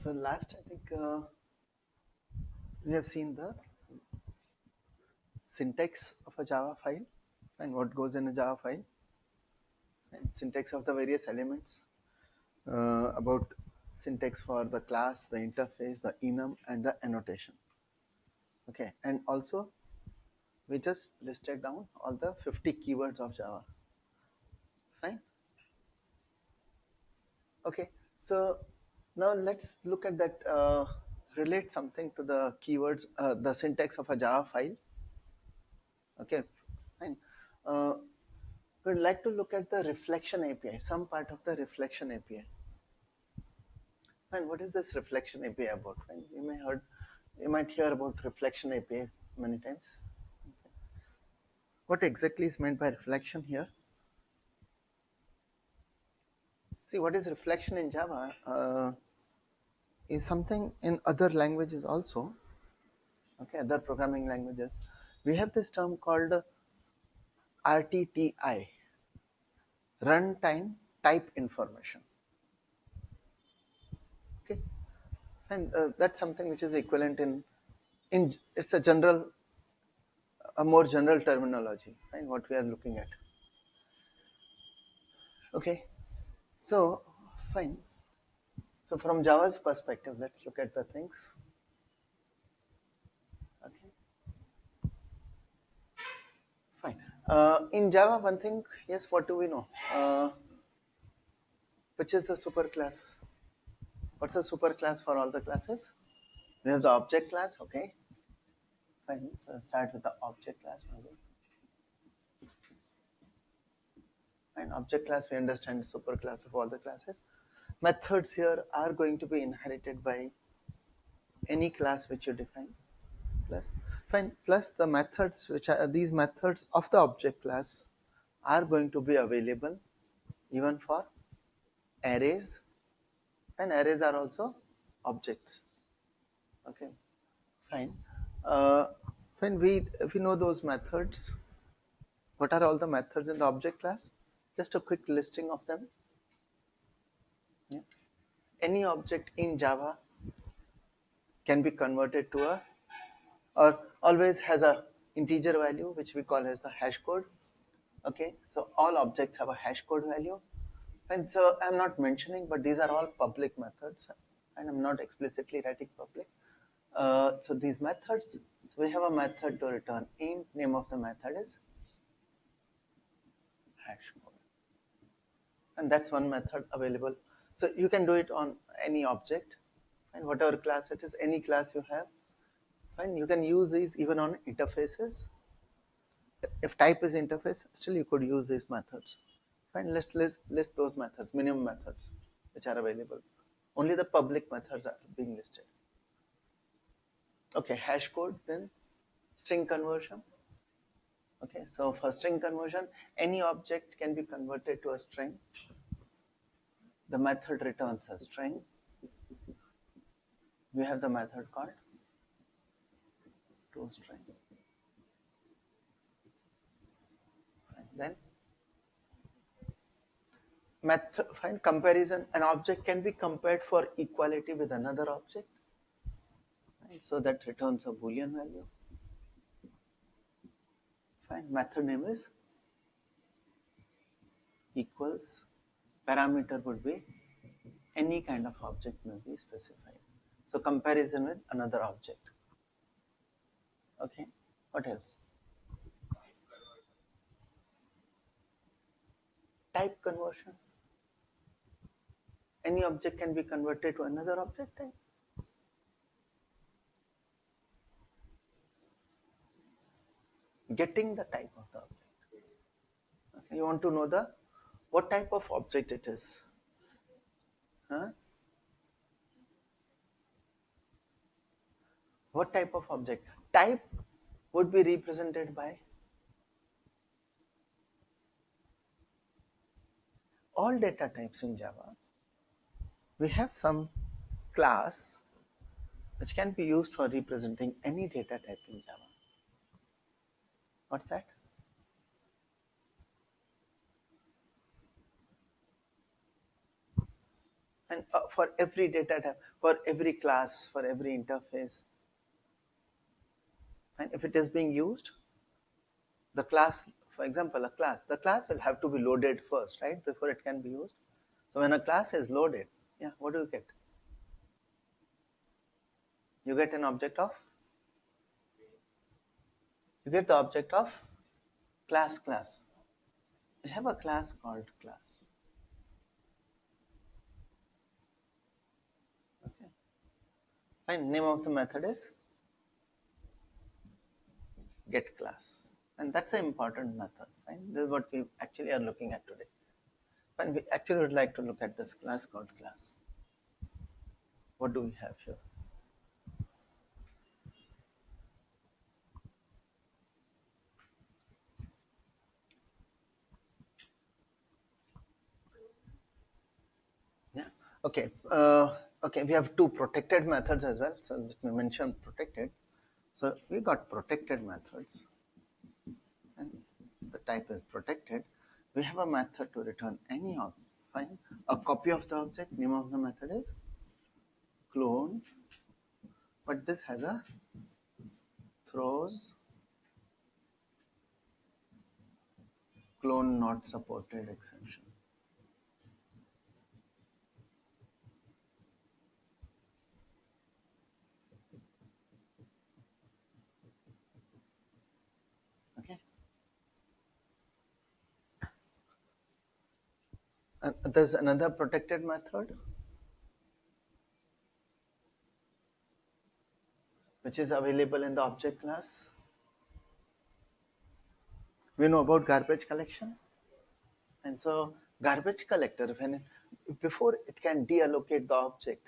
So last, I think we have seen the syntax of a Java file and what goes in a Java file and syntax of the various elements, about syntax for the class, the interface, the enum and the annotation. Okay, and also we just listed down all the 50 keywords of Java. Fine. Okay, so now let's look at that, relate something to the keywords, the syntax of a Java file. Okay, fine. We'd like to look at the reflection API, some part of the reflection API. Fine, what is this reflection API about? Fine, you might hear about reflection API many times. What exactly is meant by reflection here? See, what is reflection in Java is something in other languages also. Okay, other programming languages. We have this term called RTTI, runtime type information. Okay, and that's something which is equivalent in it's a general, a more general terminology, right? What we are looking at. Okay, so fine. So from Java's perspective, let's look at the things. Okay, fine. In Java, one thing, yes, what do we know? Which is the superclass? What's a superclass for all the classes? We have the object class. Okay, fine. So start with the object class. And object class, we understand the superclass of all the classes. Methods here are going to be inherited by any class which you define. Plus, fine, plus the methods which are these methods of the object class are going to be available even for arrays, and arrays are also objects. Okay, fine. uh, when we if we know those methods, what are all the methods in the object class? Just a quick listing of them. Yeah. Any object in Java can be converted to a, or always has a integer value which we call as the hash code. Okay, so all objects have a hash code value, and so I'm not mentioning, but these are all public methods, and I'm not explicitly writing public. So these methods, so we have a method to return int, name of the method is hash code, and that's one method available. So you can do it on any object, and whatever class it is, any class you have, fine. You can use these even on interfaces. If type is interface, still you could use these methods. Fine, let's list those methods, minimum methods which are available. Only the public methods are being listed. Okay, hash code, then string conversion. Okay, so for string conversion, any object can be converted to a string. The method returns a string. We have the method called toString. Then method, find comparison. An object can be compared for equality with another object. Right? So that returns a Boolean value. Fine. Method name is equals. Parameter would be any kind of object may be specified. So comparison with another object. Okay. What else? Type conversion. Any object can be converted to another object type. Getting the type of the object. Okay. You want to know the what type of object it is. Huh? What type of object? Type would be represented by all data types in Java. We have some class which can be used for representing any data type in Java. What's that? And for every data type, for every class, for every interface, and if it is being used, the class, for example, the class will have to be loaded first, right, before it can be used. So when a class is loaded, yeah, what do you get? You get an object of, you get the object of class. We have a class called class. Okay. Fine. Name of the method is get class. And that's an important method. Fine. This is what we actually are looking at today. Fine. We actually would like to look at this class called class. What do we have here? Yeah. Okay. Okay. We have two protected methods as well. So let me mention protected. So we got protected methods, and the type is protected. We have a method to return any object. Fine. A copy of the object. Name of the method is clone. But this has a throws clone not supported exception. Okay. And there's another protected method which is available in the object class. We know about garbage collection, and so garbage collector, when before it can deallocate the object,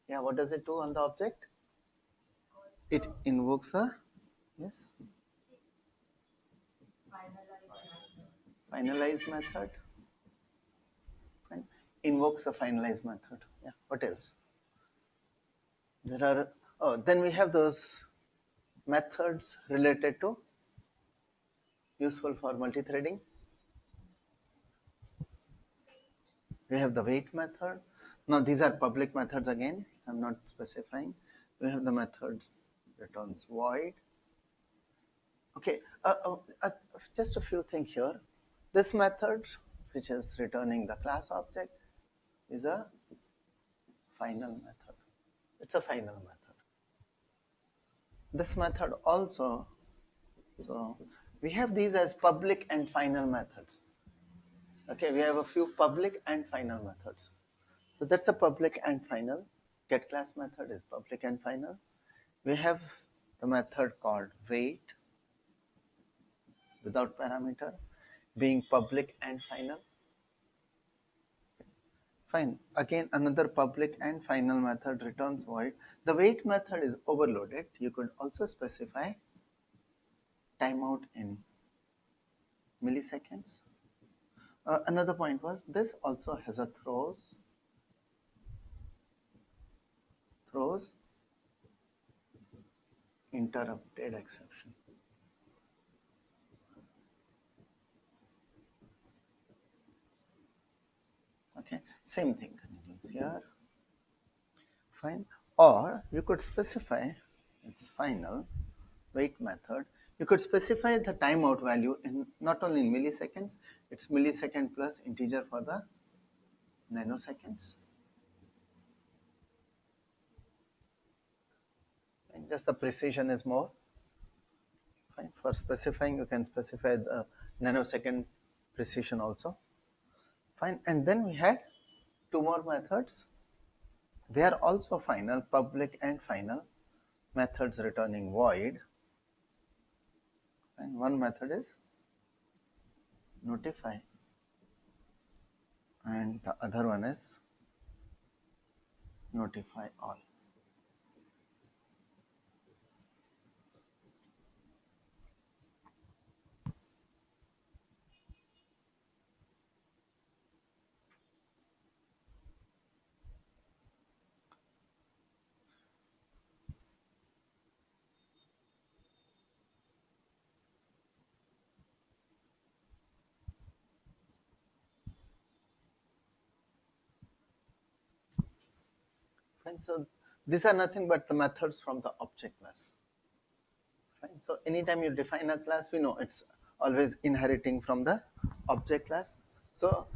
yeah, what does it do on the object? It invokes a, yes, finalize method, and invokes a finalize method. Yeah. What else? There are, oh, then we have those methods related to useful for multi-threading. We have the wait method. Now these are public methods again. I'm not specifying. We have the methods returns void. Okay, just a few things here. This method, which is returning the class object, is a final method. It's a final method. This method also, so we have these as public and final methods. Okay, we have a few public and final methods. So that's a public and final. Get class method is public and final. We have the method called wait without parameter being public and final. Fine. Again, another public and final method returns void. The wait method is overloaded. You could also specify timeout in milliseconds. Another point was this also has a throws interrupted exception. Okay, same thing continues here. Fine. Or you could specify its final wait method. You could specify the timeout value in not only in milliseconds, it's millisecond plus integer for the nanoseconds. And just the precision is more. Fine. For specifying, you can specify the nanosecond precision also. Fine. And then we had two more methods. They are also final, public and final methods returning void. And one method is notify, and the other one is notify all. Fine. So these are nothing but the methods from the object class. Fine. So anytime you define a class, we know it's always inheriting from the object class. So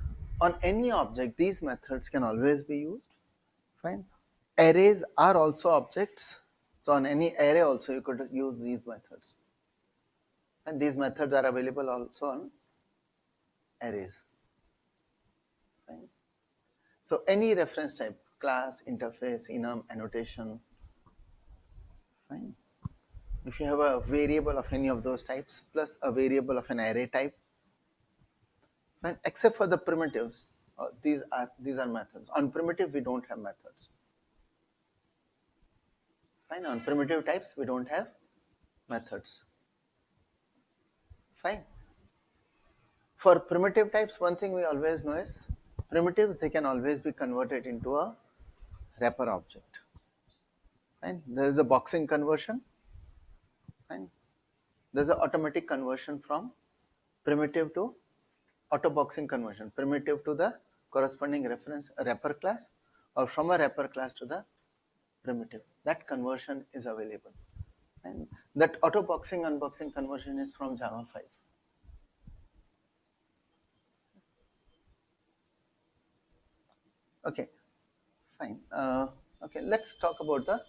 on any object, these methods can always be used. Fine. Arrays are also objects. So on any array also you could use these methods. And these methods are available also on arrays. Fine. So any reference type, class, interface, enum, annotation. Fine. If you have a variable of any of those types plus a variable of an array type, fine, except for the primitives, these are methods. On primitive we don't have methods. Fine. On primitive types we don't have methods. Fine. For primitive types, one thing we always know is primitives, they can always be converted into a wrapper object. Fine. There is a boxing conversion. Fine. There's an automatic conversion from primitive to auto boxing conversion, primitive to the corresponding reference wrapper class, or from a wrapper class to the primitive. That conversion is available. And that auto boxing unboxing conversion is from Java 5. Okay, fine. Okay, let's talk about the,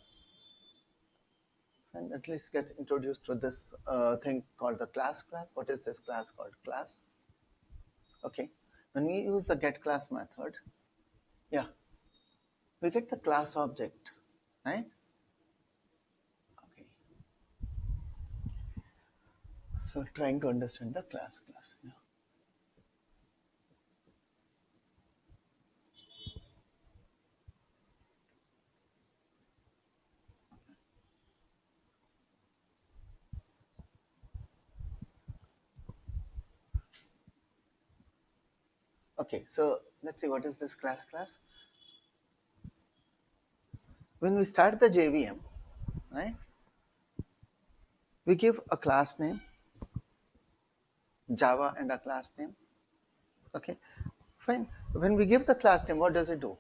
and at least get introduced to this thing called the class. What is this class called? Class. Okay, when we use the get class method, yeah, we get the class object, right? Okay, so trying to understand the class. Yeah. Okay, so let's see what is this class. When we start the JVM, right, we give a class name, Java and a class name. Okay, fine. When we give the class name, what does it do?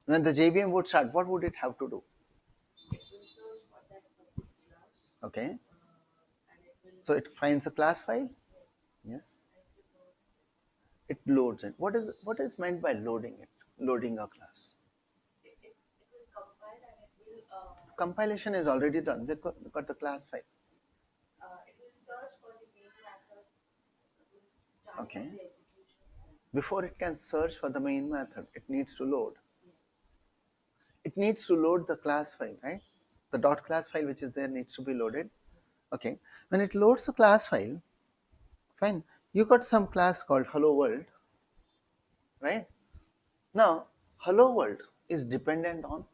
When the JVM would start, what would it have to do? Okay, so it finds a class file. Yes, it loads it. What is meant by loading it? Loading a class. Compilation is already done. We got the class file. Okay. Before it can search for the main method, it needs to load. It needs to load the class file, right? The dot class file which is there needs to be loaded. Okay. When it loads the class file, fine. You got some class called hello world, right? Now, hello world is dependent on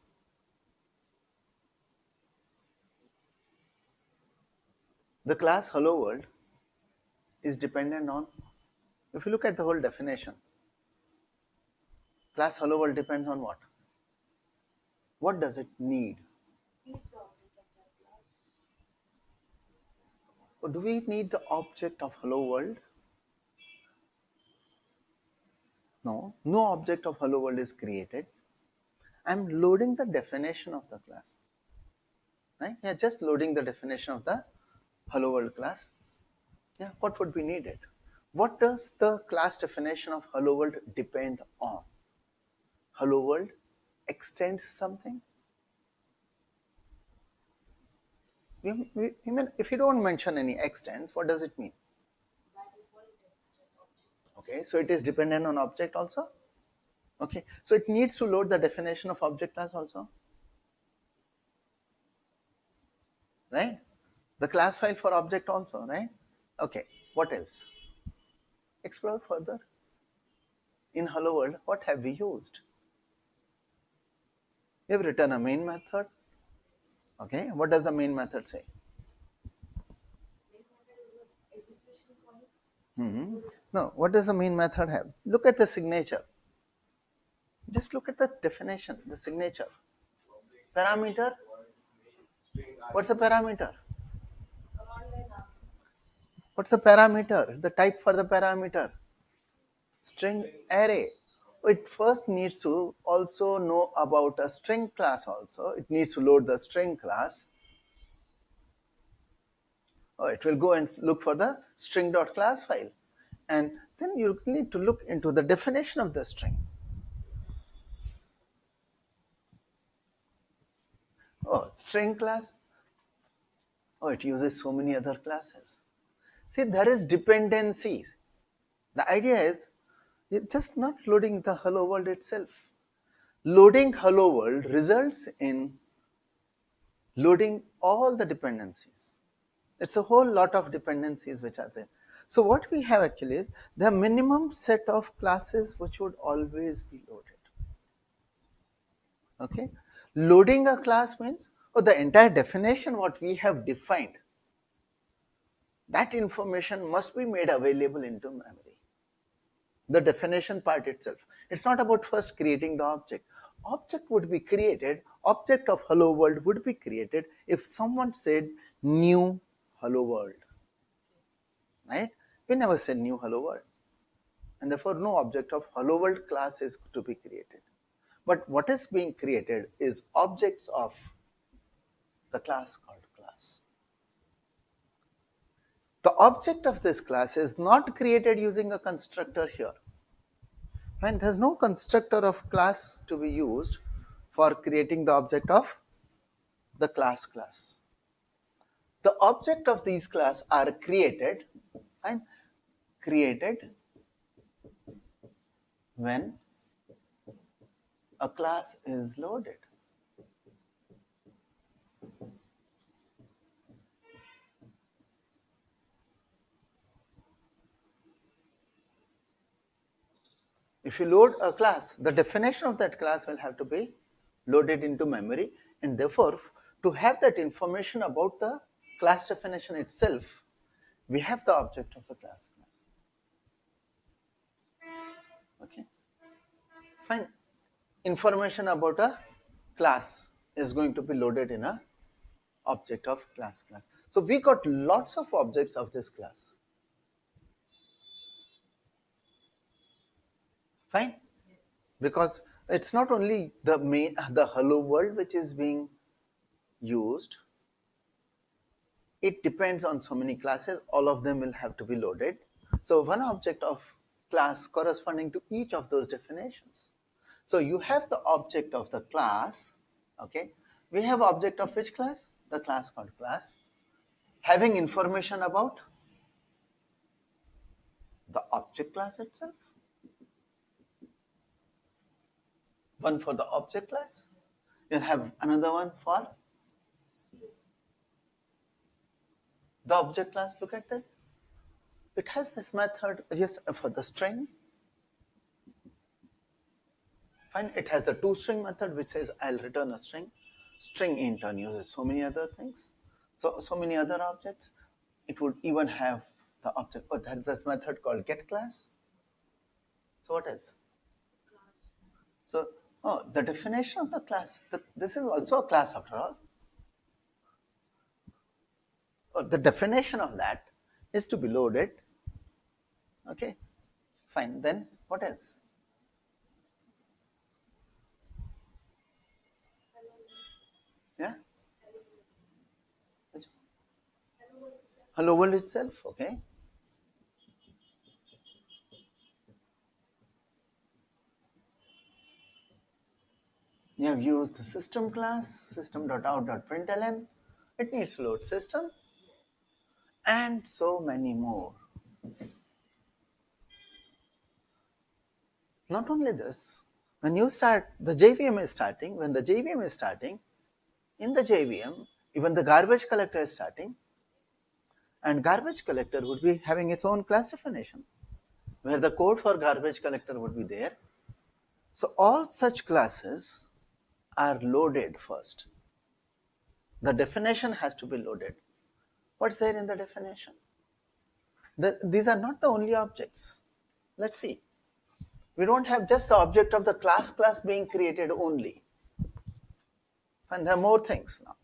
the class hello world is dependent on, if you look at the whole definition, class hello world depends on what? What does it need? Or do we need the object of hello world? No, no object of hello world is created. I'm loading the definition of the class. Right? Yeah, just loading the definition of the hello world class. Yeah, what would be needed? What does the class definition of hello world depend on? Hello world extends something? If you don't mention any extends, what does it mean? Okay, so it is dependent on object also? Okay, so it needs to load the definition of object class also, right? The class file for object also, right? Okay, what else? Explore further. In hello world, what have we used? We have written a main method. Okay, what does the main method say? No, what does the main method have? Look at the signature. Just look at the definition, the signature. Parameter. What's a parameter? What's a parameter? The type for the parameter. String array. It first needs to also know about a string class also. It needs to load the string class. It will go and look for the string.class file. And then you need to look into the definition of the string. String class. It uses so many other classes. See, there is dependencies. The idea is you're just not loading the hello world itself. Loading hello world results in loading all the dependencies. It's a whole lot of dependencies which are there. So what we have actually is the minimum set of classes which would always be loaded. Okay, loading a class means the entire definition what we have defined, that information must be made available into memory. The definition part itself. It's not about first creating the object. Object would be created, object of hello world would be created if someone said new hello world. Right? We never said new hello world. And therefore no object of hello world class is to be created. But what is being created is objects of the class called class. The object of this class is not created using a constructor here. And there's no constructor of class to be used for creating the object of the class. The object of these class are created and created when a class is loaded. If you load a class, the definition of that class will have to be loaded into memory, and therefore to have that information about the class definition itself, we have the object of the class. Okay, fine. Information about a class is going to be loaded in a object of class. So we got lots of objects of this class. Fine, because it's not only the hello world which is being used. It depends on so many classes, all of them will have to be loaded. So one object of class corresponding to each of those definitions. So you have the object of the class, okay. We have object of which class? The class called class, having information about the object class itself. One for the object class, you'll have another one for the object class. Look at that. It has this method, yes, for the string. Fine, it has the toString method which says I'll return a string. String in turn uses so many other things, so many other objects. It would even have the object, there's this method called getClass. So what else? So the definition of the class, this is also a class after all. The definition of that is to be loaded. Okay, fine. Then what else? Yeah. Hello world itself. Okay. You have used the system class, system.out.println. It needs to load system, and so many more. Not only this, when you start, the JVM is starting, when the JVM is starting, in the JVM, even the garbage collector is starting, and garbage collector would be having its own class definition, where the code for garbage collector would be there. So all such classes are loaded first. The definition has to be loaded. What's there in the definition? These are not the only objects. Let's see. We don't have just the object of the class being created only. And there are more things now.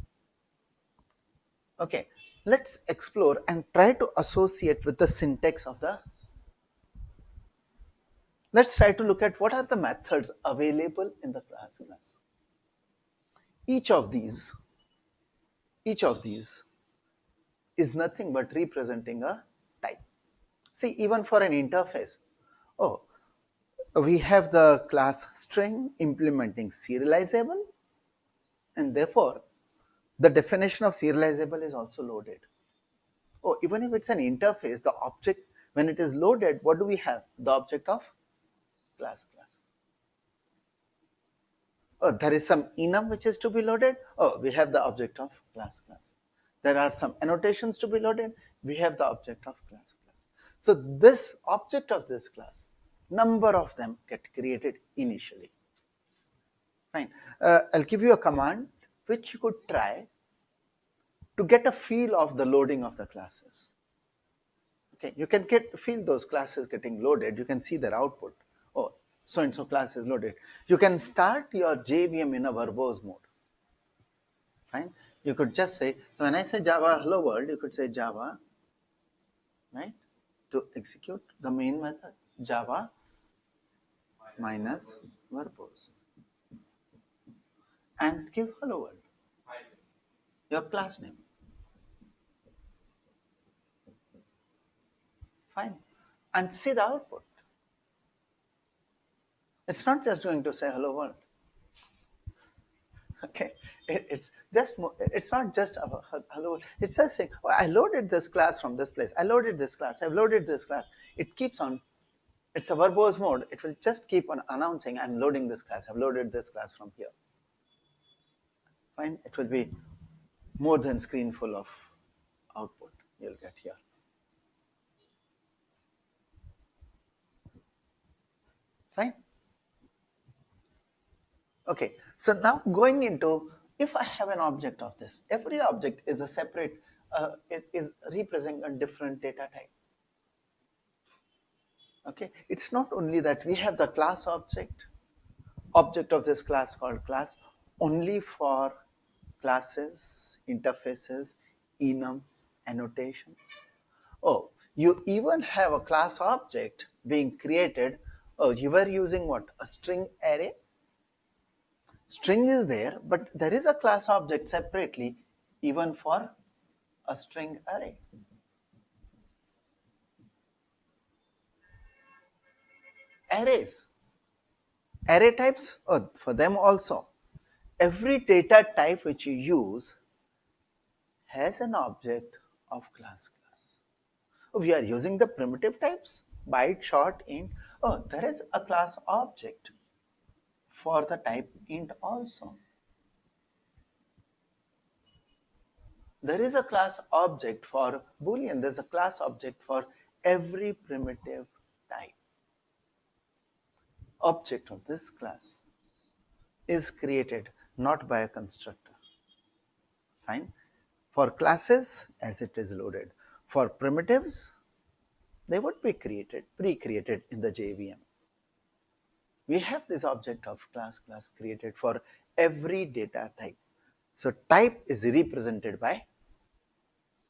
Okay, let's explore and try to associate with the syntax of the. Let's try to look at what are the methods available in the class. Each of these, each of these is nothing but representing a type. See, even for an interface, oh, we have the class string implementing serializable, and therefore the definition of serializable is also loaded. Oh, even if it's an interface, the object, when it is loaded, what do we have? The object of class. Oh, there is some enum which is to be loaded. Oh, we have the object of class. There are some annotations to be loaded. We have the object of class. So this object of this class, number of them get created initially. Fine. I'll give you a command which you could try to get a feel of the loading of the classes. Okay, you can feel those classes getting loaded. You can see their output. Oh, so and so class is loaded. You can start your JVM in a verbose mode. Fine. You could just say, so when I say Java hello world, you could say Java, right? To execute the main method, Java minus verbose, and give hello world, your class name. Fine. And see the output. It's not just going to say hello world. Okay, it's not just a hello world. It's just saying, oh, I loaded this class from this place. I loaded this class. I've loaded this class. It keeps on. It's a verbose mode. It will just keep on announcing, I'm loading this class. I've loaded this class from here. Fine. It will be more than screen full of output you'll get here. Fine. Okay, so now going into, if I have an object of this, every object is a separate, it is representing a different data type. Okay, it's not only that we have the class object of this class called class only for classes, interfaces, enums, annotations. Oh, you even have a class object being created. Oh, you were using what? A string array. String is there, but there is a class object separately even for a string array. Arrays, array types, oh, for them also. Every data type which you use has an object of class. Oh, we are using the primitive types, byte, short, int. Oh, there is a class object for the type int also. There is a class object for Boolean. There's a class object for every primitive type. Object of this class is created not by a constructor. Fine. For classes, as it is loaded. For primitives, they would be pre-created in the JVM. We have this object of class created for every data type. So type is represented by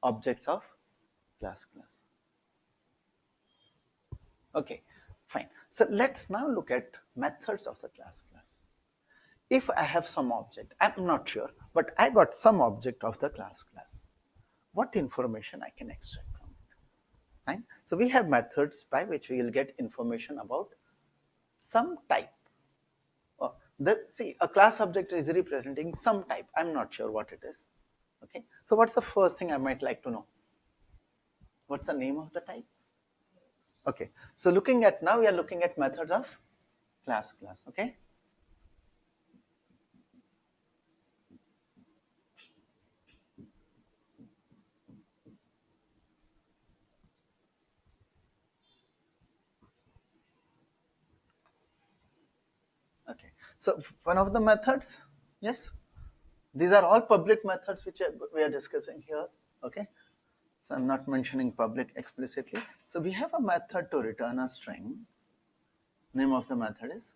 objects of class. Okay, fine. So let's now look at methods of the class. If I have some object, I'm not sure, but I got some object of the class. What information I can extract from it? Fine. So we have methods by which we will get information about some type. See, a class object is representing some type. I'm not sure what it is. Okay. So what's the first thing I might like to know? What's the name of the type? Okay. So now we are looking at methods of class. Okay. Okay. So one of the methods, yes, these are all public methods which we are discussing here. Okay. So I'm not mentioning public explicitly. So we have a method to return a string. Name of the method is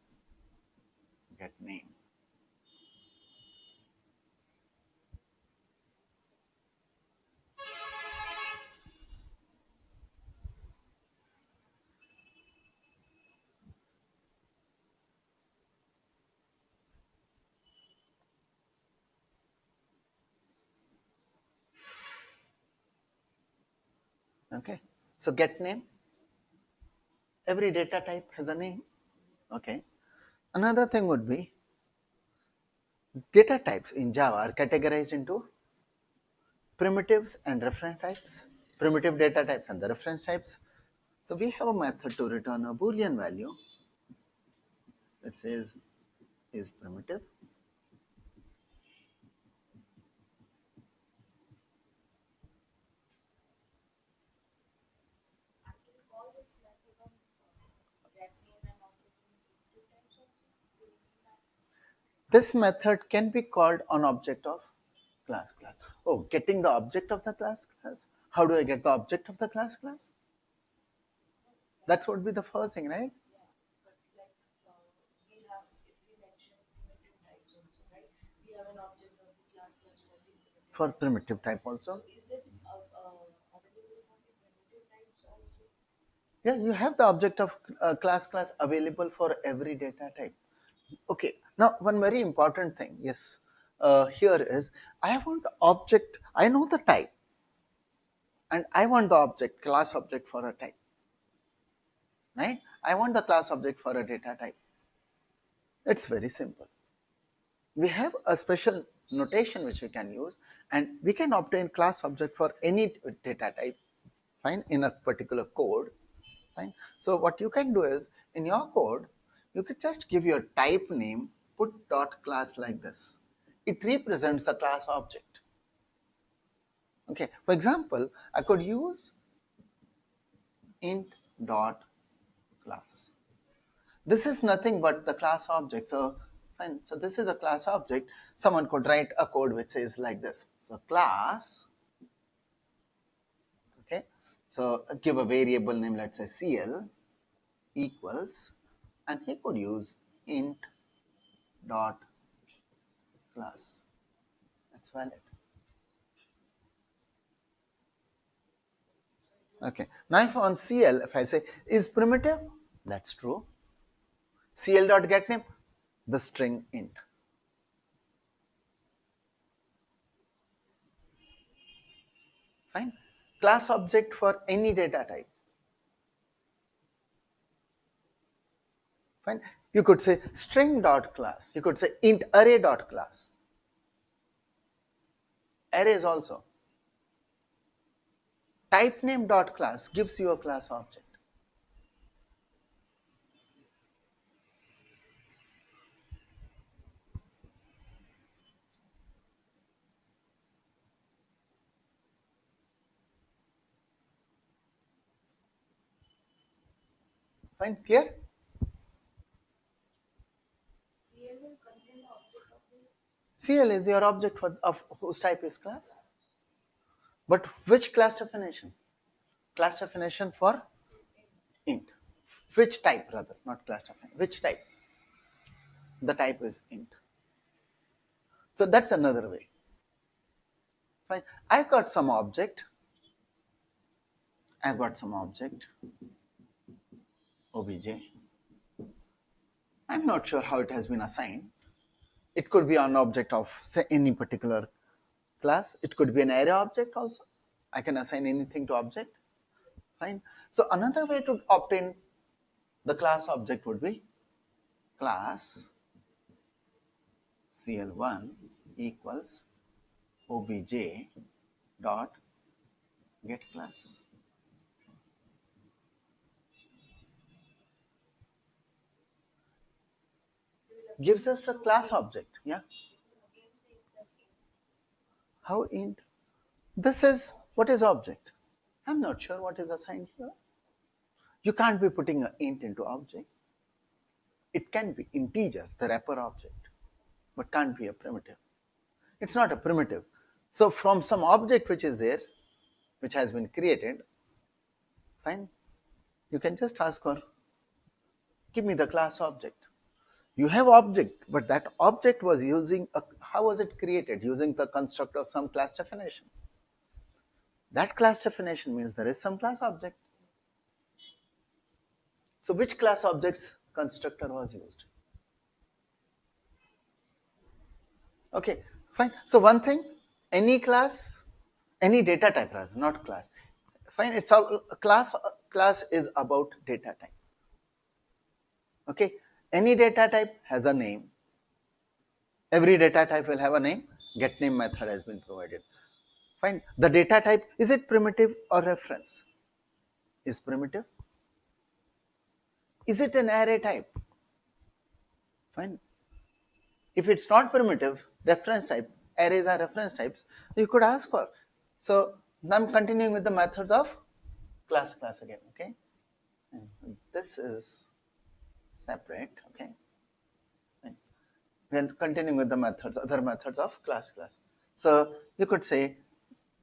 getName. Okay, so get name, every data type has a name. Okay, another thing would be data types in Java are categorized into primitives and reference types, primitive data types and the reference types. So we have a method to return a Boolean value that says is primitive. This method can be called on object of class. Oh, getting the object of the class. How do I get the object of the class? That would be the first thing, right? For primitive type also. Yeah, you have the object of class available for every data type. Okay, now one very important thing, yes, here is I want object, I know the type, and I want the object, class object for a type, right? I want the class object for a data type. It's very simple. We have a special notation which we can use, and we can obtain class object for any data type, fine, in a particular code, fine. So what you can do is, in your code, you could just give your type name, put dot class like this. It represents the class object. Okay, for example, I could use int dot class. This is nothing but the class object. So fine. So this is a class object. Someone could write a code which says like this. So class, okay. So give a variable name, let's say CL equals, and he could use int dot class. That's valid. Okay. Now if on CL, if I say is primitive, that's true. CL dot get name, the string int. Fine. Class object for any data type. Fine. You could say string dot class. You could say int array dot class. Arrays also. Type name dot class gives you a class object. Fine. Clear? CL is your object for, of whose type is class. But which class definition? Class definition for int. Which type rather, not class definition. Which type? The type is int. So that's another way. Fine. I've got some object. Obj. I'm not sure how it has been assigned. It could be an object of say any particular class. It could be an array object also. I can assign anything to object. Fine. So another way to obtain the class object would be class cl1 equals obj dot get class. Gives us a class object. Yeah. How int? This is what is object. I'm not sure what is assigned here. You can't be putting an int into object. It can be integer, the wrapper object, but can't be a primitive. It's not a primitive. So from some object which is there, which has been created, fine, you can just ask for, give me the class object. You have object, but that object was using, how was it created? Using the construct of some class definition. That class definition means there is some class object. So which class object's constructor was used? Okay, fine. So one thing, any class, any data type rather, not class. Fine, it's a class is about data type. Okay, any data type has a name. Every data type will have a name. Get name method has been provided. Fine, the data type, is it primitive or reference? Is primitive. Is it an array type? Fine. If it's not primitive, reference type, arrays are reference types, you could ask for. So now I'm continuing with the methods of class again. Okay, and this is separate. Okay, and we're continuing with the methods, other methods of class. So you could say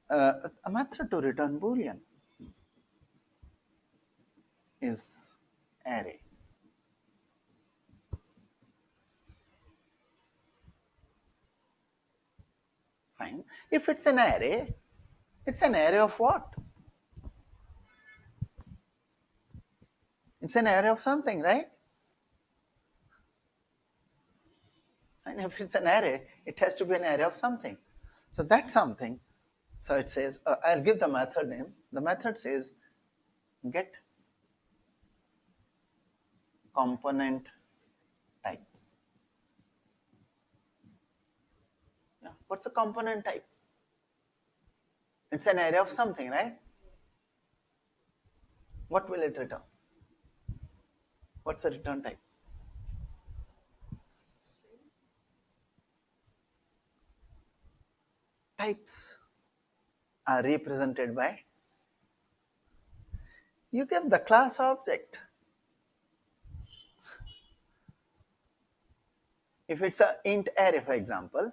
a method to return boolean is array. Fine. If it's an array of what? It's an array of something, right? And if it's an array, it has to be an array of something. So that something, so it says, I'll give the method name. The method says get component type. Yeah. What's a component type? It's an array of something, right? What will it return? What's the return type? Types are represented by, you give the class object. If it's a int array, for example,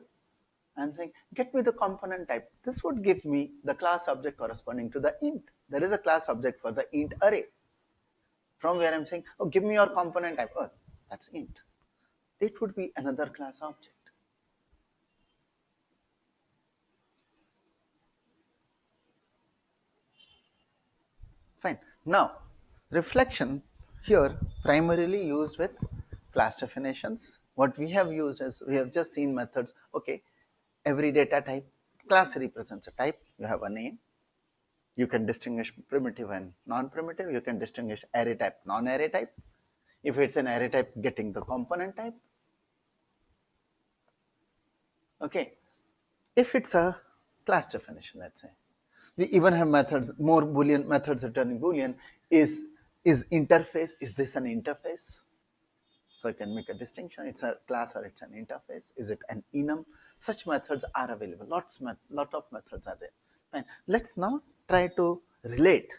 I'm saying get me the component type. This would give me the class object corresponding to the int. There is a class object for the int array. From where I'm saying, oh, give me your component type. Oh, that's int. It would be another class object. Fine. Now, reflection here primarily used with class definitions. What we have used is, we have just seen methods. Okay, every data type, class represents a type. You have a name. You can distinguish primitive and non-primitive. You can distinguish array type, non-array type. If it's an array type, getting the component type. Okay. If it's a class definition, let's say, we even have methods, more Boolean methods returning Boolean. Is interface, is this an interface? So I can make a distinction, it's a class or it's an interface. Is it an enum? Such methods are available. Lot of methods are there. Fine. Let's now try to relate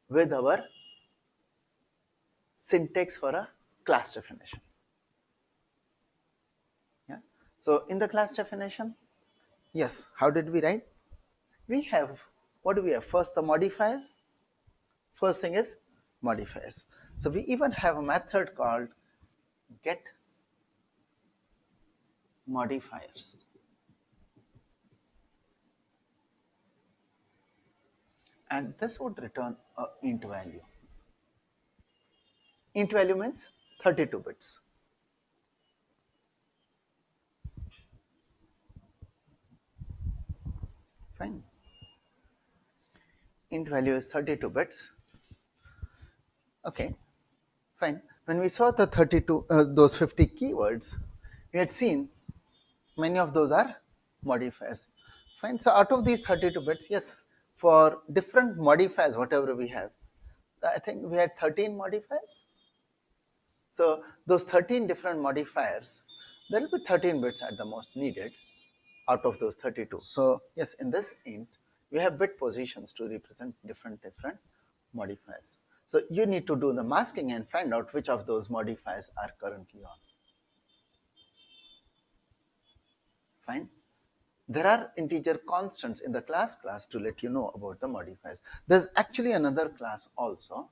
with our syntax for a class definition. Yeah. So in the class definition, yes, how did we write? We have, what do we have? First, the modifiers. First thing is modifiers. So we even have a method called get modifiers. And this would return a int value. Int value means 32 bits. Fine. Int value is 32 bits. Okay, fine. When we saw the 32, those 50 keywords, we had seen many of those are modifiers. Fine. So out of these 32 bits, yes, for different modifiers, whatever we have, I think we had 13 modifiers. So those 13 different modifiers, there will be 13 bits at the most needed out of those 32. So yes, in this int, we have bit positions to represent different modifiers. So you need to do the masking and find out which of those modifiers are currently on. Fine. There are integer constants in the class to let you know about the modifiers. There's actually another class also,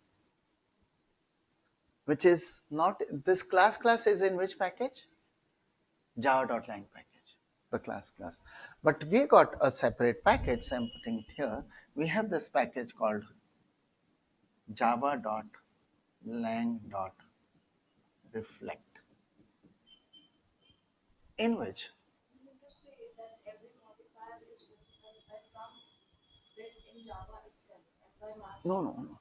which is not, this class is in which package? Java.lang package, the class. But we got a separate package, so I'm putting it here. We have this package called java.lang.reflect, in which Say that every modifier is specified by some bit in Java itself, No, no, no.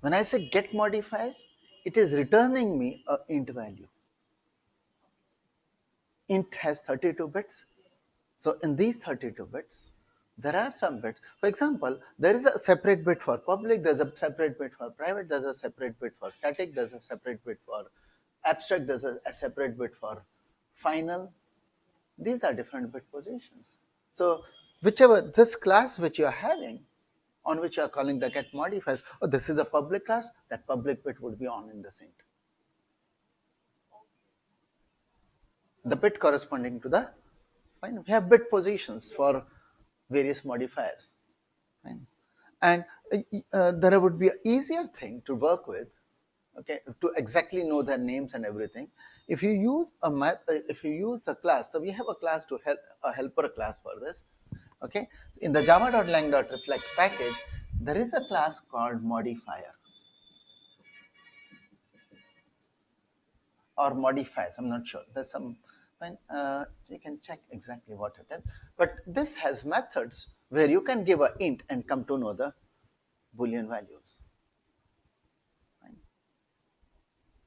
When I say get modifiers, it is returning me a int value. Int has 32 bits. So in these 32 bits, there are some bits. For example, there is a separate bit for public, there's a separate bit for private, there's a separate bit for static, there's a separate bit for abstract, there's a separate bit for final. These are different bit positions. So whichever this class which you are having, on which you are calling the get modifiers, oh, this is a public class, that public bit would be on in the int. The bit corresponding to the fine. We have bit positions for various modifiers. Fine. And there would be an easier thing to work with, okay, to exactly know their names and everything. If you use if you use the class, so we have a class to help a helper class for this, okay. In the java.lang.reflect package, there is a class called modifier or modifiers. I'm not sure. There's some, fine, you can check exactly what it is. But this has methods where you can give a int and come to know the Boolean values. Fine.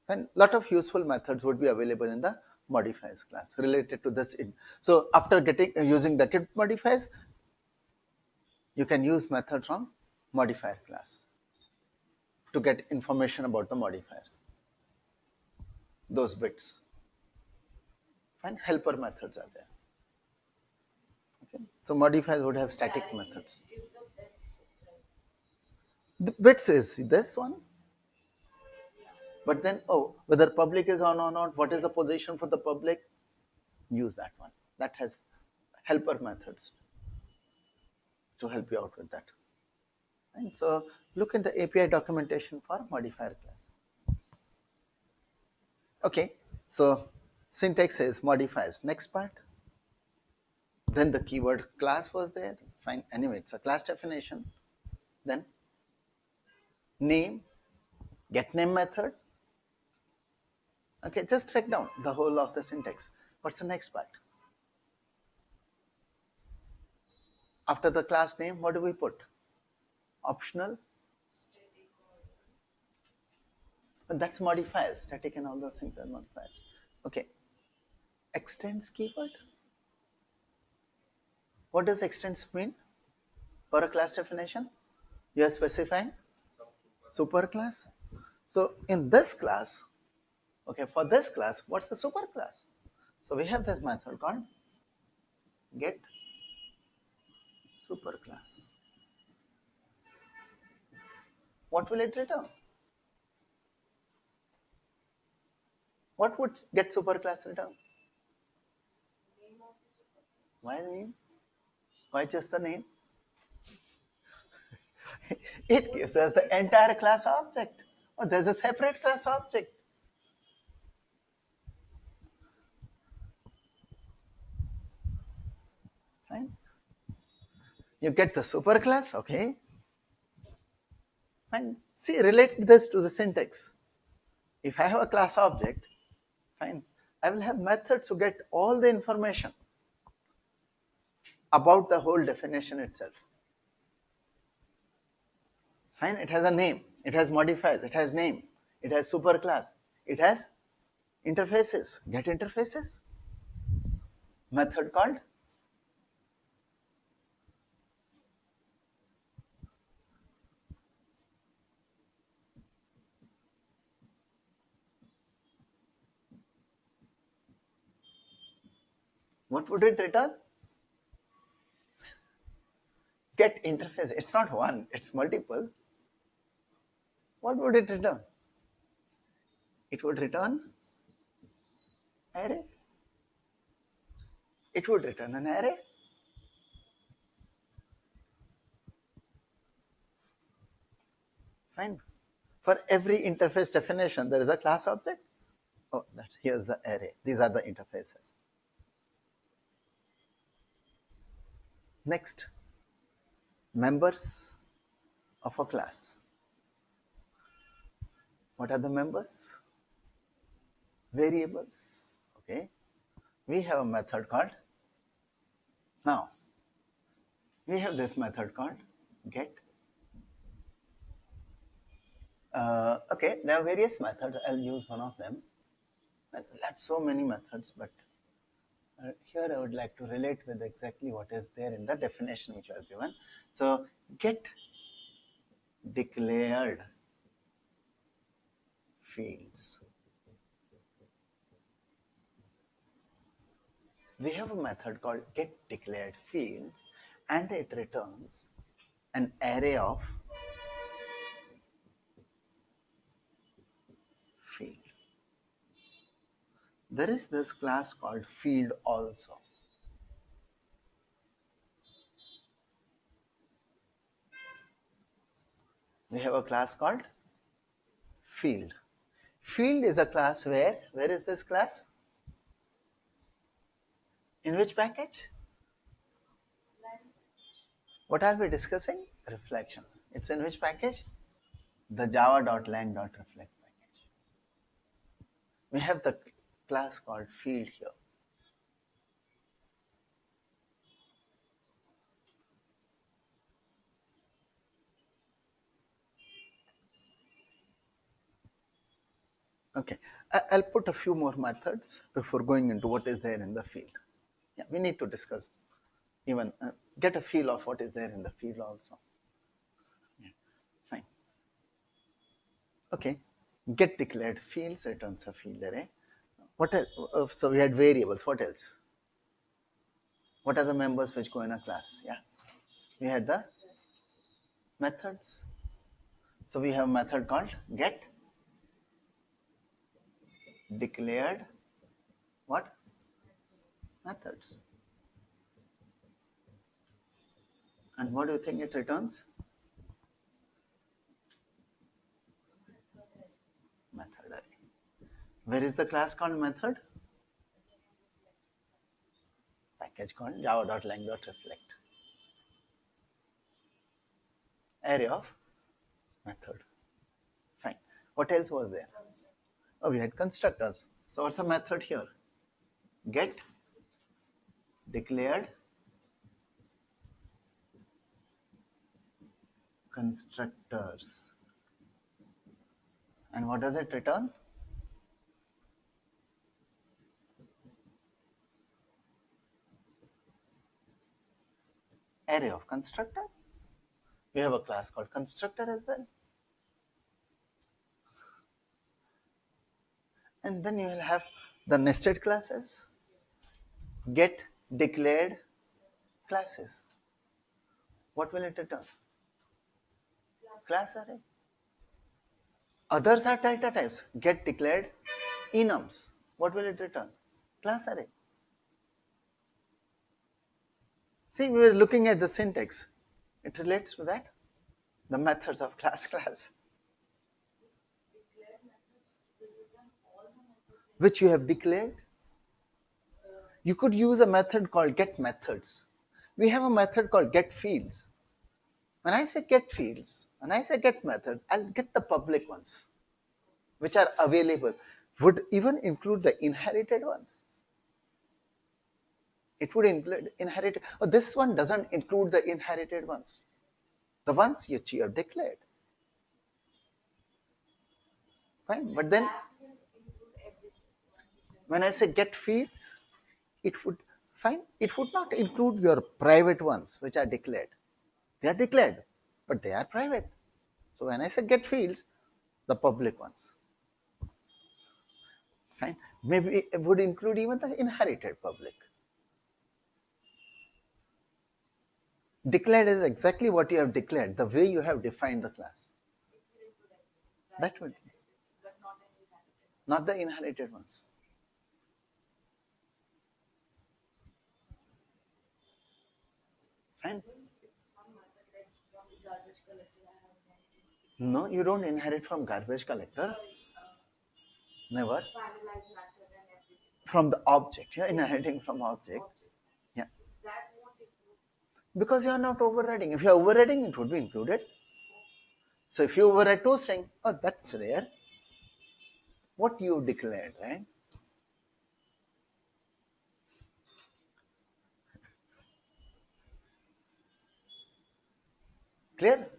And lot of useful methods would be available in the modifiers class related to this int. So after getting using the get modifiers, you can use method from modifier class to get information about the modifiers, those bits. Fine. Helper methods are there. Okay. So modifiers would have static methods. The bits is this one, but then, oh, whether public is on or not, what is the position for the public, use that one. That has helper methods to help you out with that. And so look at the API documentation for modifier class. Okay, so syntax is modifiers. Next part, then the keyword class was there. Fine, anyway, it's a class definition. Then name, get name method. Okay, just track down the whole of the syntax. What's the next part? After the class name, what do we put? Optional. And that's modifiers. Static and all those things are modifiers. Okay. Extends keyword. What does extends mean? For a class definition, you are specifying superclass. So in this class, okay, for this class, what's the superclass? So we have this method called get superclass. What will it return? What would get superclass return? Why the name? Why just the name? It gives us the entire class object. Oh, there's a separate class object. Fine. You get the superclass, okay? And see, relate this to the syntax. If I have a class object, fine, I will have methods to get all the information about the whole definition itself. Fine, it has a name, it has modifiers, it has name, it has superclass, it has interfaces. Get interfaces. Method called what would it return? Get interface. It's not one, it's multiple. What would it return? It would return array. It would return an array. Fine. For every interface definition, there is a class object. Oh, that's here's the array. These are the interfaces. Next, members of a class. What are the members? Variables. Okay. We have a method called, now, we have this method called get Okay, there are various methods. I'll use one of them. That's so many methods, but here I would like to relate with exactly what is there in the definition which I have given. So, get declared fields. We have a method called get declared fields, and it returns an array of field. There is this class called field also. We have a class called field. Field is a class where is this class? In which package? What are we discussing? Reflection. It's in which package? The java.lang.reflect package. We have the class called field here. Okay, I'll put a few more methods before going into what is there in the field. Yeah, we need to discuss, even get a feel of what is there in the field also. Yeah, fine. Okay, get declared fields returns a field array. What else? So we had variables. What else? What are the members which go in a class? Yeah, we had the methods. So we have a method called get declared what? Methods. And what do you think it returns? Method array. Where is the class called method? Package called java.lang.reflect. Array of method. Fine. What else was there? Oh, we had constructors. So what's the method here? Get declared constructors. And what does it return? Array of constructor. We have a class called constructor as well. And then you will have the nested classes. Get declared classes. What will it return? Class array. Others are data types. Get declared enums. What will it return? Class array. See, we were looking at the syntax. It relates to that. The methods of class, which you have declared. You could use a method called get methods. We have a method called get fields. When I say get fields, when I say get methods, I'll get the public ones, which are available. Would even include the inherited ones. It would include inherited. Oh, this one doesn't include the inherited ones. The ones which you have declared. Fine, but then when I say get fields, it would fine. It would not include your private ones which are declared. They are declared, but they are private. So when I say get fields, the public ones. Fine. Maybe it would include even the inherited public. Declared is exactly what you have declared, the way you have defined the class. That would not the inherited ones. Fine. No, you don't inherit from garbage collector. Never. From the object. You're inheriting from object. Yeah. Because you are not overriding. If you are overriding, it would be included. So if you override toastring, oh, that's rare. What you declared, right? Clear?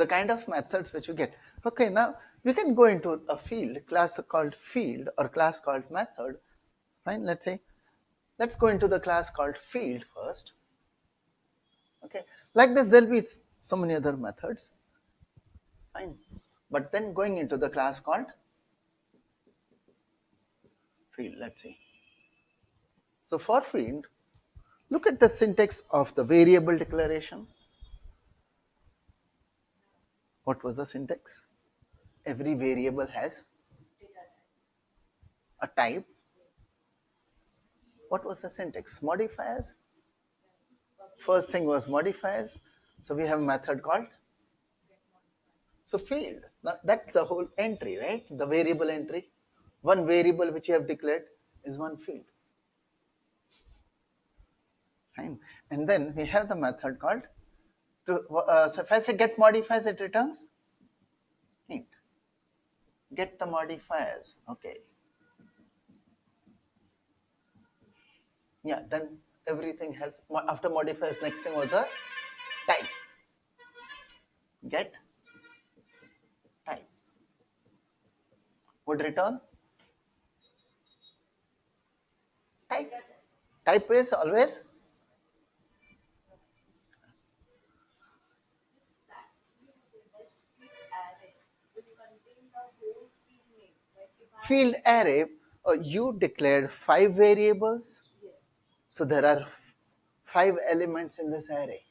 the kind of methods which you get. Okay, now we can go into a field, class called field or class called method. Fine, let's say, let's go into the class called field first. Okay, like this, there'll be so many other methods. Fine, but then going into the class called field, let's see. So for field, look at the syntax of the variable declaration. What was the syntax? Every variable has a type. What was the syntax? Modifiers. First thing was modifiers. So we have a method called so field. Now, that's the whole entry, right? The variable entry. One variable which you have declared is one field. Fine. And then we have the method called so if I say get modifiers, it returns int. Get the modifiers. Okay. Yeah. Then everything has after modifiers. Next thing was the type. Get type would return type. Type is always field array. You declared 5 variables, so there are 5 elements in this array.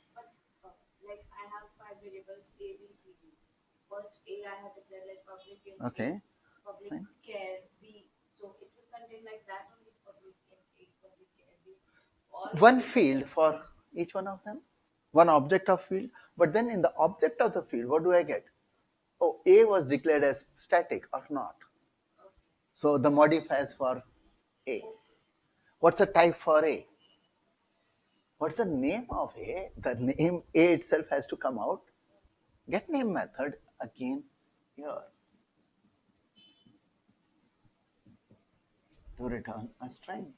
Okay. Fine. One field for each one of them, one object of field. But then in the object of the field, what do I get? Oh, A was declared as static or not. So the modifiers for A. What's the type for A? What's the name of A? The name A itself has to come out. Get name method again here to return a string.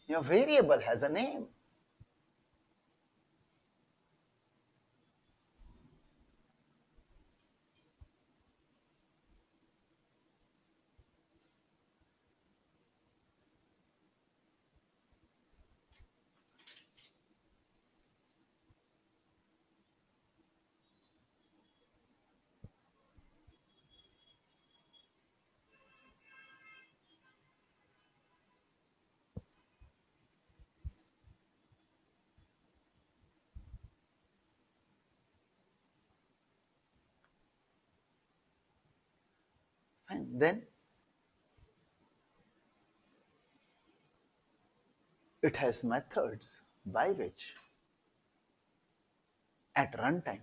Your variable has a name. Fine. Then it has methods by which at runtime,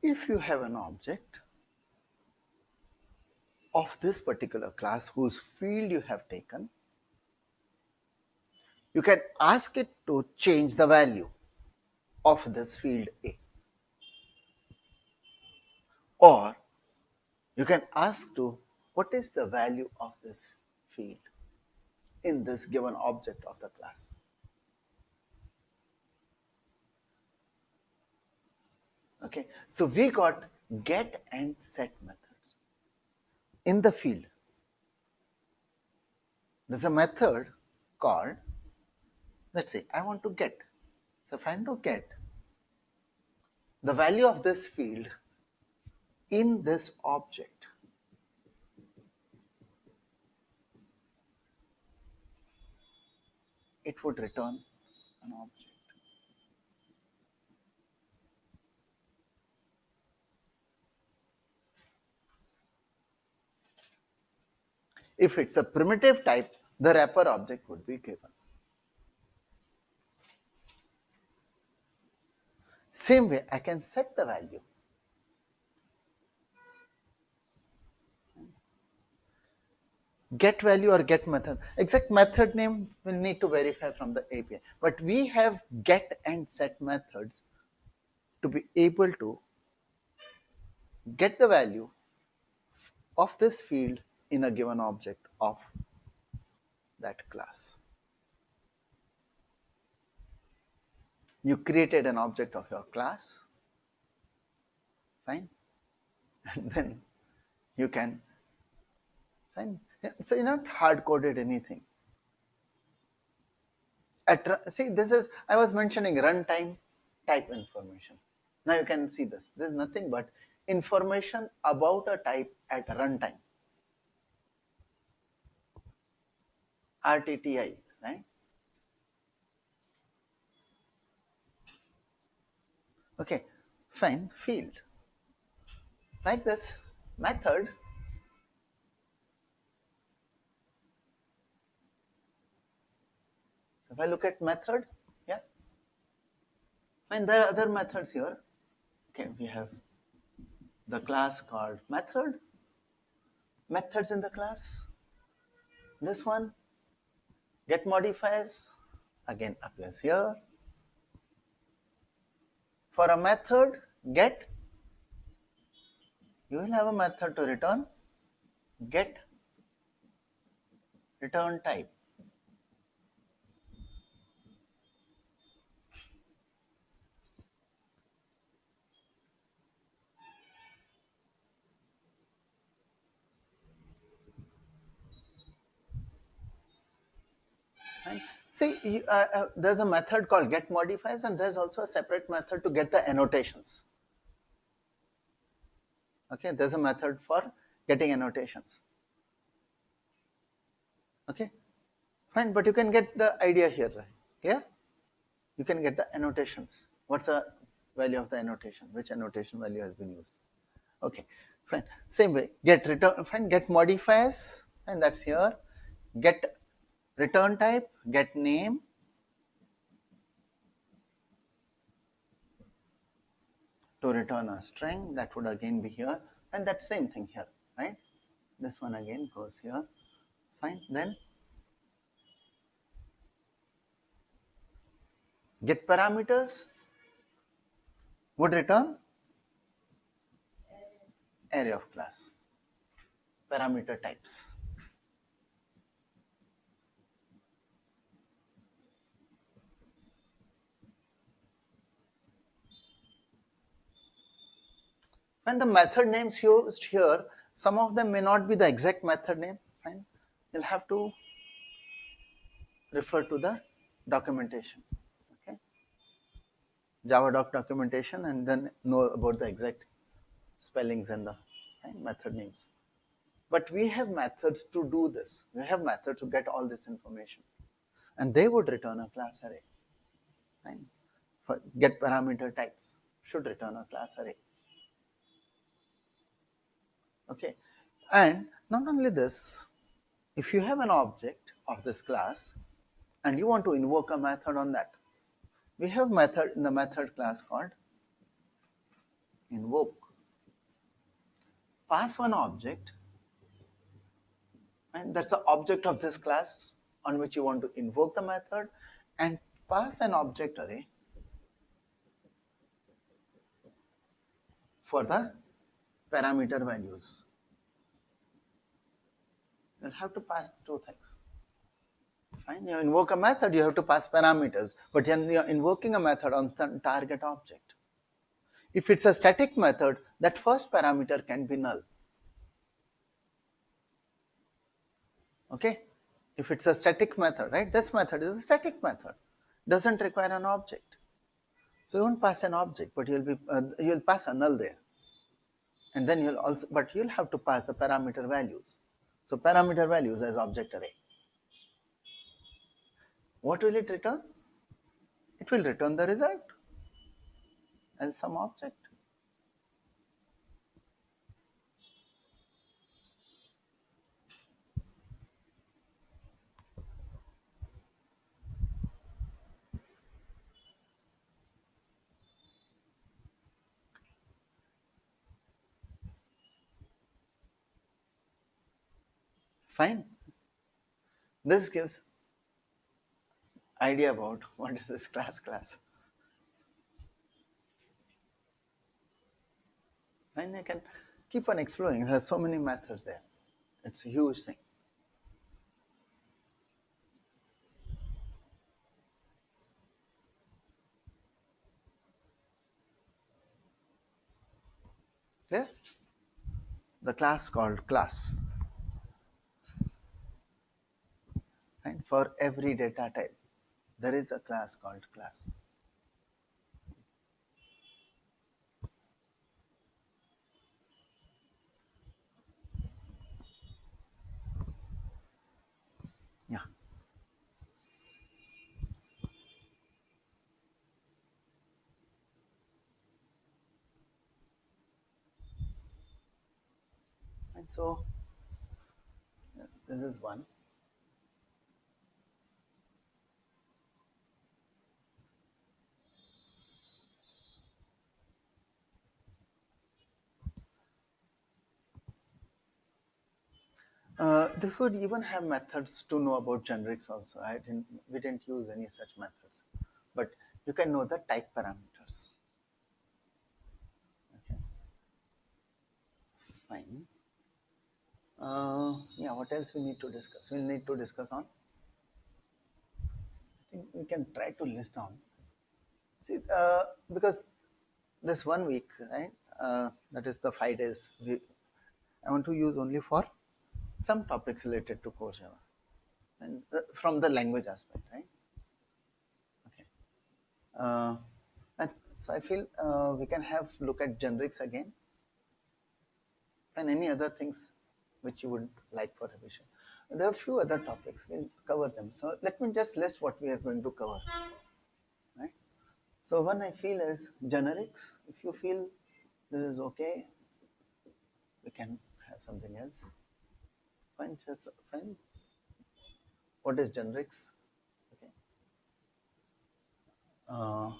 if you have an object of this particular class whose field you have taken, you can ask it to change the value of this field A. Or you can ask to what is the value of this field in this given object of the class. Okay, so we got get and set methods. In the field, there's a method called, let's say, I want to get. So if I want to get the value of this field in this object, it would return an object. If it's a primitive type, the wrapper object would be given. Same way, I can set the value. Get value or get method. Exact method name will need to verify from the API. But we have get and set methods to be able to get the value of this field in a given object of that class. You created an object of your class, fine, and then you can, fine. Yeah, so you're not hard coded anything. See, this is, I was mentioning runtime type information. Now you can see this. This is nothing but information about a type at runtime. RTTI, right? Okay, fine, field. Like this method, if I look at method, yeah, and there are other methods here. Okay, we have the class called method, methods in the class. This one, get modifiers, again appears here. For a method, get, you will have a method to return get return type. And see, there's a method called get modifiers, and there's also a separate method to get the annotations. Okay, there's a method for getting annotations. Okay, fine, but you can get the idea here, right? Here, you can get the annotations. What's the value of the annotation? Which annotation value has been used? Okay, fine. Same way, get return, fine, get modifiers, and that's here. Get return type, get name, to return a string, that would again be here, and that same thing here, right? This one again goes here, fine. Then get parameters would return array of class, parameter types. When the method names used here, some of them may not be the exact method name, fine. You'll have to refer to the documentation, okay? Java documentation, and then know about the exact spellings and the method names. But we have methods to do this. We have methods to get all this information, and they would return a class array. Fine. For get parameter types should return a class array. Okay, and not only this, if you have an object of this class and you want to invoke a method on that, we have method in the method class called invoke. Pass one object, and that's the object of this class on which you want to invoke the method, and pass an object array for the parameter values. You'll have to pass two things. Fine, you invoke a method, you have to pass parameters, but you're invoking a method on the target object. If it's a static method, that first parameter can be null. Okay, if it's a static method, right, this method is a static method, doesn't require an object, so you won't pass an object, but you'll pass a null there, and then you'll have to pass the parameter values. So parameter values as object array. What will it return? It will return the result as some object. Fine. This gives idea about what is this class. And you can keep on exploring. There's so many methods there. It's a huge thing. Clear? The class called class. And for every data type, there is a class called class. Yeah. And so this is one. This would even have methods to know about generics also. We didn't use any such methods, but you can know the type parameters. Okay, fine. Yeah, what else we need to discuss? We need to discuss on. I think we can try to list down. See, because this 1 week, right? That is the 5 days. I want to use only for some topics related to core Java, and from the language aspect, right? Okay. Uh, and so I feel we can have look at generics again, and any other things which you would like for revision. There are a few other topics. We'll cover them. So let me just list what we are going to cover. Right. So one I feel is generics. If you feel this is okay, we can have something else. Fine, just fine. What is generics? Okay. Uh,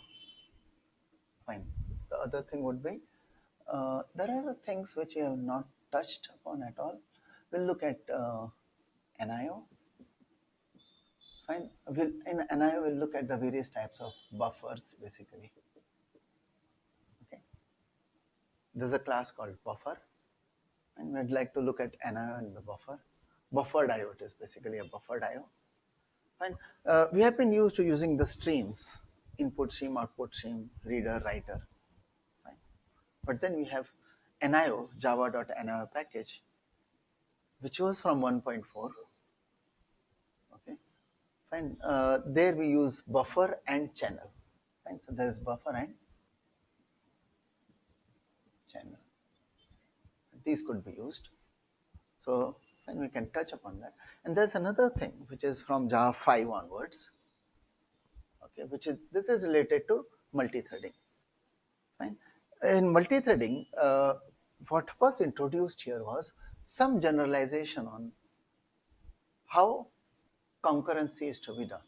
Fine. The other thing would be there are things which we have not touched upon at all. We'll look at NIO. Fine. In NIO, we'll look at the various types of buffers basically. Okay. There's a class called buffer, and we'd like to look at NIO and the buffer. Buffered IO is basically a buffered IO. Fine. We have been used to using the streams, input stream, output stream, reader, writer. Fine. But then we have NIO, java.nio package, which was from 1.4. Okay. Fine. There we use buffer and channel. Fine. So there is buffer and channel. These could be used. So then we can touch upon that. And there's another thing which is from Java 5 onwards. Okay, which is this is related to multi-threading. Fine. In multi-threading, what was introduced here was some generalization on how concurrency is to be done.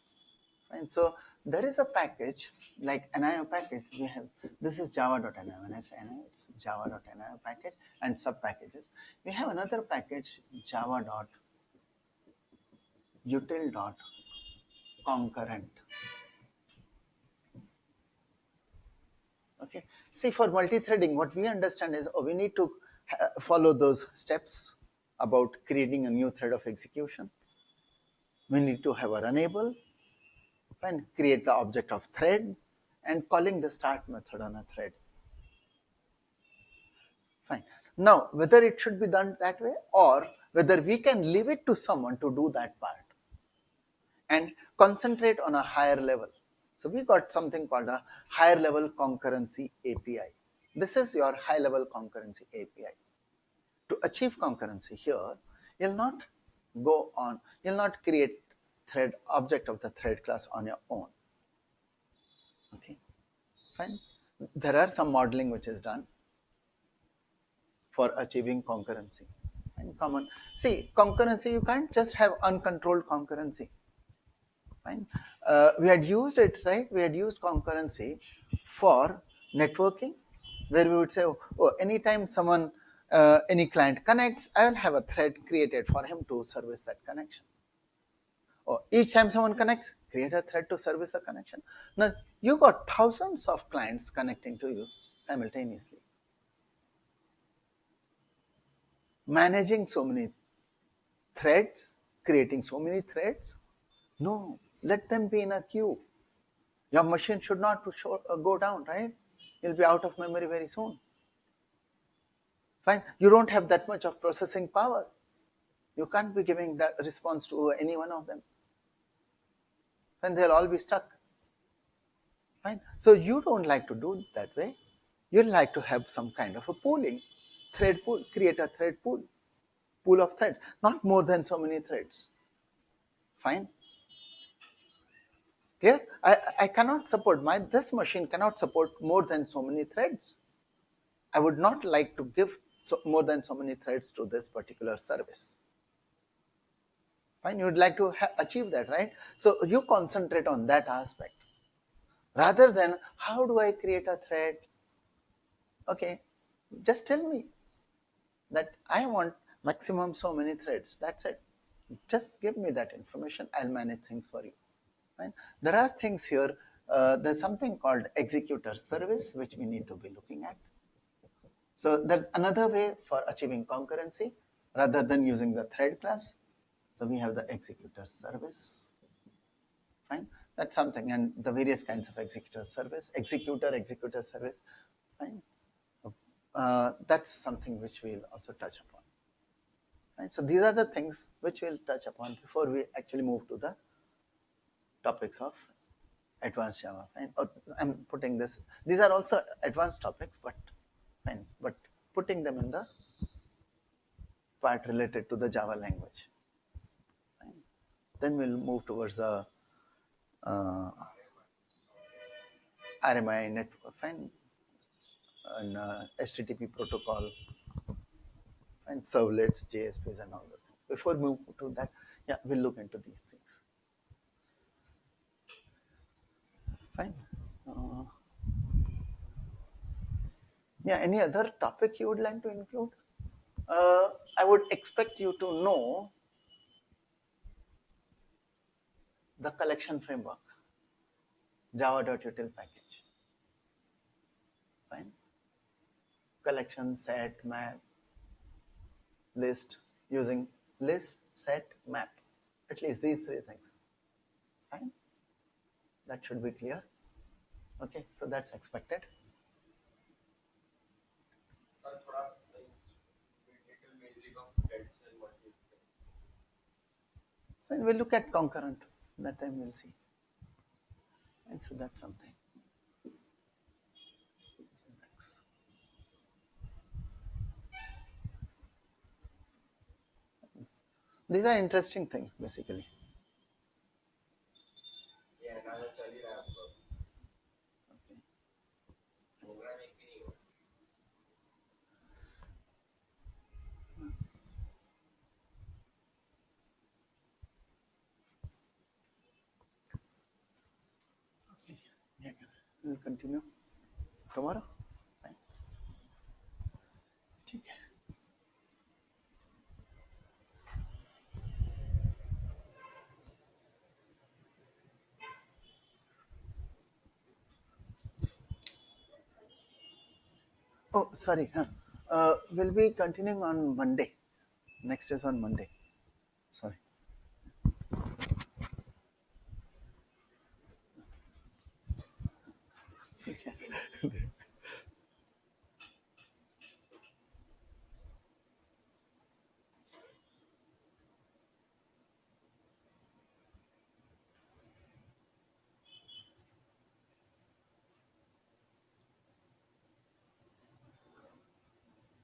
Fine. So there is a package like NIO package. We have this is java.nio. When I say NIO, it's java.nio package and sub packages. We have another package java.util.concurrent. Okay. See, for multi-threading, what we understand is we need to follow those steps about creating a new thread of execution. We need to have a runnable and create the object of thread and calling the start method on a thread. Fine. Now, whether it should be done that way or whether we can leave it to someone to do that part and concentrate on a higher level. So we got something called a higher level concurrency API. This is your high level concurrency API. To achieve concurrency here, you'll not you'll not create thread object of the thread class on your own. Okay, fine. There are some modeling which is done for achieving concurrency. And common, see, concurrency, you can't just have uncontrolled concurrency. Fine. We had used it, right? We had used concurrency for networking, where we would say, oh, anytime someone, any client connects, I will have a thread created for him to service that connection. Or each time someone connects, create a thread to service the connection. Now, you got thousands of clients connecting to you simultaneously. Managing so many threads, creating so many threads, no, let them be in a queue. Your machine should not go down, right? You'll be out of memory very soon. Fine. You don't have that much of processing power. You can't be giving that response to any one of them. Then they'll all be stuck. Fine. So you don't like to do it that way. You like to have some kind of a pooling, thread pool, create a thread pool, pool of threads, not more than so many threads. Fine. Clear? I cannot support this machine cannot support more than so many threads. I would not like to give more than so many threads to this particular service. Fine, you would like to achieve that, right? So you concentrate on that aspect rather than how do I create a thread? Okay, just tell me that I want maximum so many threads. That's it. Just give me that information. I'll manage things for you. Right? There are things here. There's something called executor service, which we need to be looking at. So there's another way for achieving concurrency rather than using the thread class. So we have the executor service. Fine. That's something, and the various kinds of executor service, executor service. Fine. That's something which we'll also touch upon. Right? So these are the things which we'll touch upon before we actually move to the topics of advanced Java. Fine. I'm putting this. These are also advanced topics, but fine. But putting them in the part related to the Java language. Fine. Then we'll move towards the uh, RMI network. Fine. And HTTP protocol and servlets, JSPs, and all those things. Before we move to that, yeah, we'll look into these things. Fine. Uh, yeah, any other topic you would like to include? I would expect you to know the collection framework, java.util package. Fine. Collection, set, map, list, using list, set, map. At least these three things. Fine. That should be clear. Okay, so that's expected. Then we'll look at concurrent. That time we'll see. And so that's something. These are interesting things, basically. Okay. Okay. Yeah. We'll continue tomorrow. Fine. ठीक है. Oh, sorry. Huh. We'll be continuing on Monday. Next is on Monday. Sorry. Okay.